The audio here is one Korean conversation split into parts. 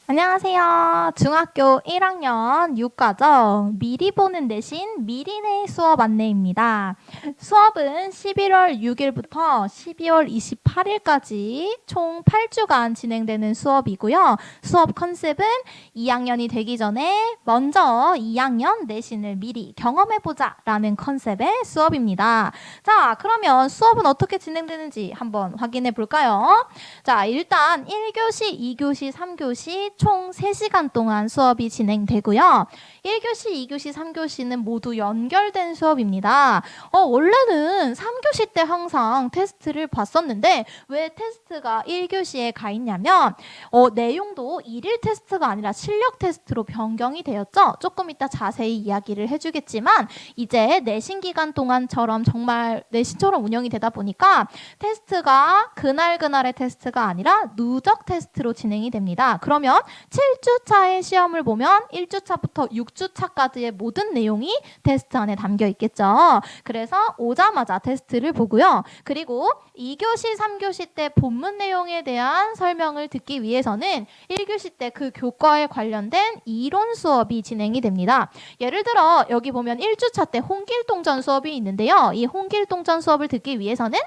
안녕하세요. 중학교 1학년 6과정 미리 보는 내신 미리내 수업 안내입니다. 수업은 11월 6일부터 12월 28일까지 총 8주간 진행되는 수업이고요. 수업 컨셉은 2학년이 되기 전에 먼저 2학년 내신을 미리 경험해보자 라는 컨셉의 수업입니다. 자, 그러면 수업은 어떻게 진행되는지 한번 확인해 볼까요? 자, 일단 1교시, 2교시, 3교시 총 3시간 동안 수업이 진행되고요. 1교시, 2교시, 3교시는 모두 연결된 수업입니다. 원래는 3교시 때 항상 테스트를 봤었는데 왜 테스트가 1교시에 가 있냐면 내용도 일일 테스트가 아니라 실력 테스트로 변경이 되었죠. 조금 이따 자세히 이야기를 해주겠지만 이제 내신 기간 동안처럼 정말 내신처럼 운영이 되다 보니까 테스트가 그날그날의 테스트가 아니라 누적 테스트로 진행이 됩니다. 그러면 7주차의 시험을 보면 1주차부터 6주차까지의 모든 내용이 테스트 안에 담겨 있겠죠. 그래서 오자마자 테스트를 보고요. 그리고 2교시, 3교시 때 본문 내용에 대한 설명을 듣기 위해서는 1교시 때 그 교과에 관련된 이론 수업이 진행이 됩니다. 예를 들어 여기 보면 1주차 때 홍길동전 수업이 있는데요. 이 홍길동전 수업을 듣기 위해서는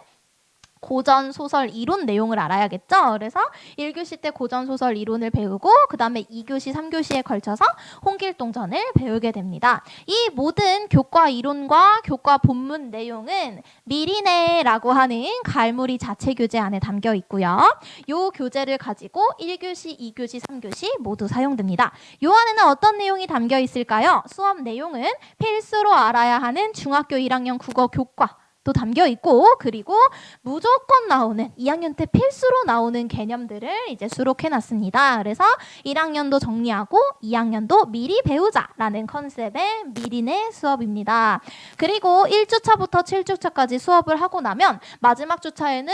고전 소설 이론 내용을 알아야겠죠. 그래서 1교시 때 고전 소설 이론을 배우고 그 다음에 2교시, 3교시에 걸쳐서 홍길동전을 배우게 됩니다. 이 모든 교과 이론과 교과 본문 내용은 미리내라고 하는 갈무리 자체 교재 안에 담겨 있고요. 이 교재를 가지고 1교시, 2교시, 3교시 모두 사용됩니다. 이 안에는 어떤 내용이 담겨 있을까요? 수업 내용은 필수로 알아야 하는 중학교 1학년 국어 교과 또 담겨 있고, 그리고 무조건 나오는 2학년 때 필수로 나오는 개념들을 이제 수록해 놨습니다. 그래서 1학년도 정리하고 2학년도 미리 배우자라는 컨셉의 미리내 수업입니다. 그리고 1주차부터 7주차까지 수업을 하고 나면 마지막 주차에는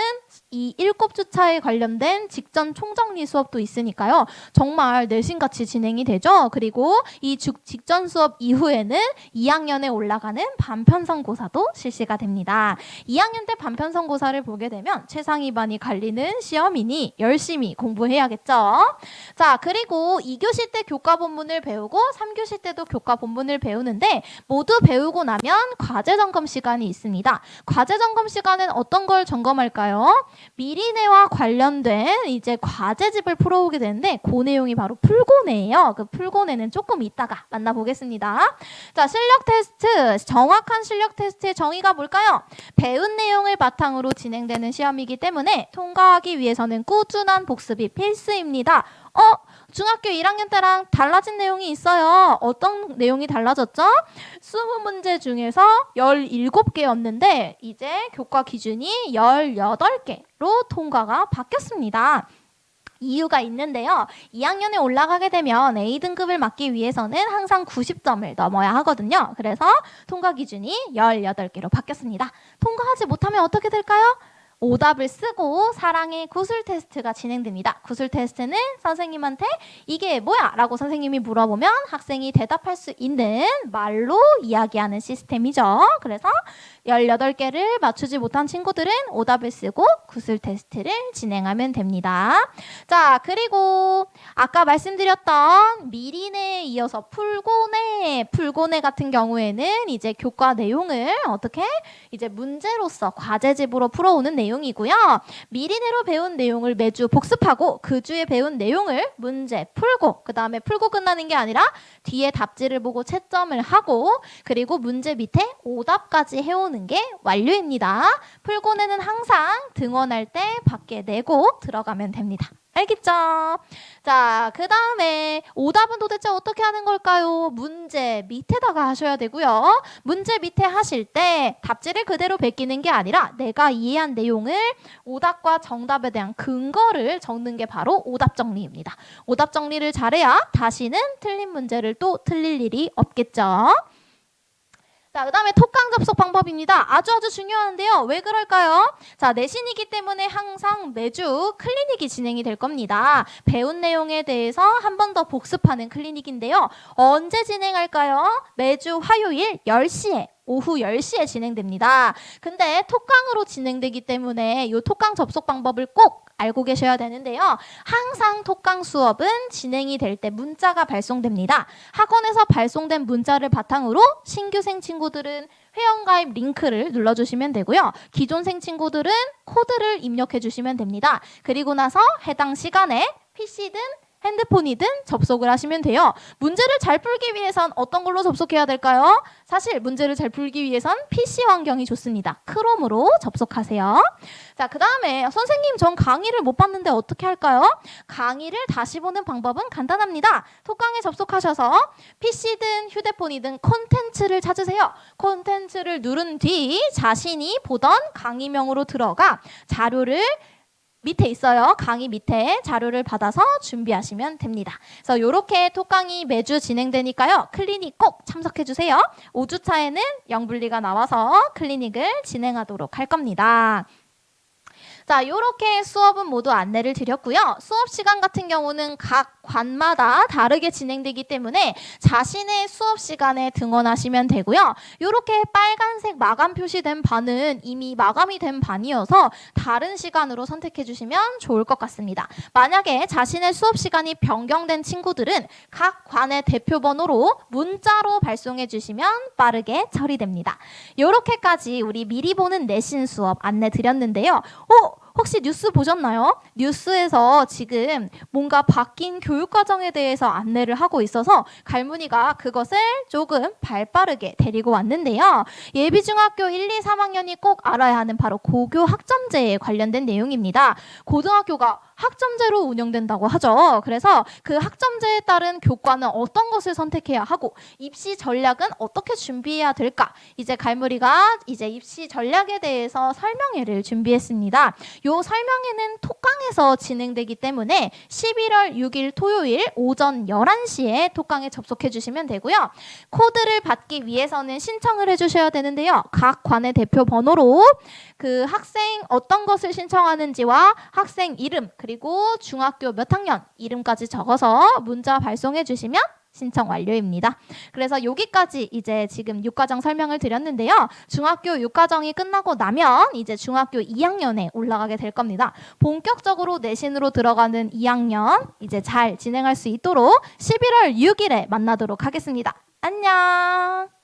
이 7주차에 관련된 직전 총정리 수업도 있으니까요. 정말 내신같이 진행이 되죠. 그리고 이 직전 수업 이후에는 2학년에 올라가는 반편성고사도 실시가 됩니다. 2학년 때 반편성고사를 보게 되면 최상위반이 갈리는 시험이니 열심히 공부해야겠죠. 자, 그리고 2교시 때 교과 본문을 배우고 3교시 때도 교과 본문을 배우는데 모두 배우고 나면 과제 점검 시간이 있습니다. 과제 점검 시간은 어떤 걸 점검할까요? 미리내와 관련된 이제 과제집을 풀어오게 되는데 그 내용이 바로 풀고내예요. 그 풀고내는 조금 이따가 만나보겠습니다. 자, 실력 테스트, 정확한 실력 테스트의 정의가 뭘까요? 배운 내용을 바탕으로 진행되는 시험이기 때문에 통과하기 위해서는 꾸준한 복습이 필수입니다. 중학교 1학년 때랑 달라진 내용이 있어요. 어떤 내용이 달라졌죠? 20문제 중에서 17개였는데 이제 교과 기준이 18개로 통과가 바뀌었습니다. 이유가 있는데요. 2학년에 올라가게 되면 A등급을 맞기 위해서는 항상 90점을 넘어야 하거든요. 그래서 통과 기준이 18개로 바뀌었습니다. 통과하지 못하면 어떻게 될까요? 오답을 쓰고 사랑의 구술 테스트가 진행됩니다. 구술 테스트는 선생님한테 이게 뭐야? 라고 선생님이 물어보면 학생이 대답할 수 있는 말로 이야기하는 시스템이죠. 그래서 18개를 맞추지 못한 친구들은 오답을 쓰고 구술 테스트를 진행하면 됩니다. 자, 그리고 아까 말씀드렸던 미리내에 이어서 풀고내 같은 경우에는 이제 교과 내용을 어떻게 이제 문제로서 과제집으로 풀어오는 내용이고요. 미리내로 배운 내용을 매주 복습하고 그 주에 배운 내용을 문제 풀고 그 다음에 풀고 끝나는 게 아니라 뒤에 답지를 보고 채점을 하고 그리고 문제 밑에 오답까지 해오는 게 완료입니다. 풀고내는 항상 등원할 때 밖에 내고 들어가면 됩니다. 알겠죠? 자, 그 다음에 오답은 도대체 어떻게 하는 걸까요? 문제 밑에다가 하셔야 되고요. 문제 밑에 하실 때 답지를 그대로 베끼는 게 아니라 내가 이해한 내용을 오답과 정답에 대한 근거를 적는 게 바로 오답 정리입니다. 오답 정리를 잘해야 다시는 틀린 문제를 또 틀릴 일이 없겠죠. 자, 그 다음에 톡강 접속 방법입니다. 아주 중요한데요. 왜 그럴까요? 자, 내신이기 때문에 항상 매주 클리닉이 진행이 될 겁니다. 배운 내용에 대해서 한 번 더 복습하는 클리닉인데요. 언제 진행할까요? 매주 화요일 10시에 오후 10시에 진행됩니다. 근데 톡강으로 진행되기 때문에 이 톡강 접속 방법을 꼭 알고 계셔야 되는데요. 항상 톡강 수업은 진행이 될 때 문자가 발송됩니다. 학원에서 발송된 문자를 바탕으로 신규생 친구들은 회원가입 링크를 눌러주시면 되고요. 기존생 친구들은 코드를 입력해 주시면 됩니다. 그리고 나서 해당 시간에 PC든 핸드폰이든 접속을 하시면 돼요. 문제를 잘 풀기 위해선 어떤 걸로 접속해야 될까요? 사실 문제를 잘 풀기 위해선 PC 환경이 좋습니다. 크롬으로 접속하세요. 자, 그 다음에 선생님 전 강의를 못 봤는데 어떻게 할까요? 강의를 다시 보는 방법은 간단합니다. 톡강에 접속하셔서 PC든 휴대폰이든 콘텐츠를 찾으세요. 콘텐츠를 누른 뒤 자신이 보던 강의명으로 들어가 자료를 밑에 있어요. 강의 밑에 자료를 받아서 준비하시면 됩니다. 그래서 이렇게 톡강의 매주 진행되니까요. 클리닉 꼭 참석해주세요. 5주차에는 영분리가 나와서 클리닉을 진행하도록 할 겁니다. 자, 이렇게 수업은 모두 안내를 드렸고요. 수업 시간 같은 경우는 각 관마다 다르게 진행되기 때문에 자신의 수업 시간에 등원하시면 되고요. 이렇게 빨간색 마감 표시된 반은 이미 마감이 된 반이어서 다른 시간으로 선택해 주시면 좋을 것 같습니다. 만약에 자신의 수업 시간이 변경된 친구들은 각 관의 대표 번호로 문자로 발송해 주시면 빠르게 처리됩니다. 이렇게까지 우리 미리 보는 내신 수업 안내 드렸는데요. 혹시 뉴스 보셨나요? 뉴스에서 지금 뭔가 바뀐 교육과정에 대해서 안내를 하고 있어서 갈무늬가 그것을 조금 발빠르게 데리고 왔는데요. 예비중학교 1, 2, 3학년이 꼭 알아야 하는 바로 고교 학점제에 관련된 내용입니다. 고등학교가 학점제로 운영된다고 하죠. 그래서 그 학점제에 따른 교과는 어떤 것을 선택해야 하고 입시 전략은 어떻게 준비해야 될까? 이제 갈무리가 이제 입시 전략에 대해서 설명회를 준비했습니다. 요 설명회는 톡강에서 진행되기 때문에 11월 6일 토요일 오전 11시에 톡강에 접속해 주시면 되고요. 코드를 받기 위해서는 신청을 해주셔야 되는데요. 각 관의 대표 번호로 그 학생 어떤 것을 신청하는지와 학생 이름 그리고 중학교 몇 학년 이름까지 적어서 문자 발송해 주시면 신청 완료입니다. 그래서 여기까지 이제 지금 6과정 설명을 드렸는데요. 중학교 6과정이 끝나고 나면 이제 중학교 2학년에 올라가게 될 겁니다. 본격적으로 내신으로 들어가는 2학년 이제 잘 진행할 수 있도록 11월 6일에 만나도록 하겠습니다. 안녕!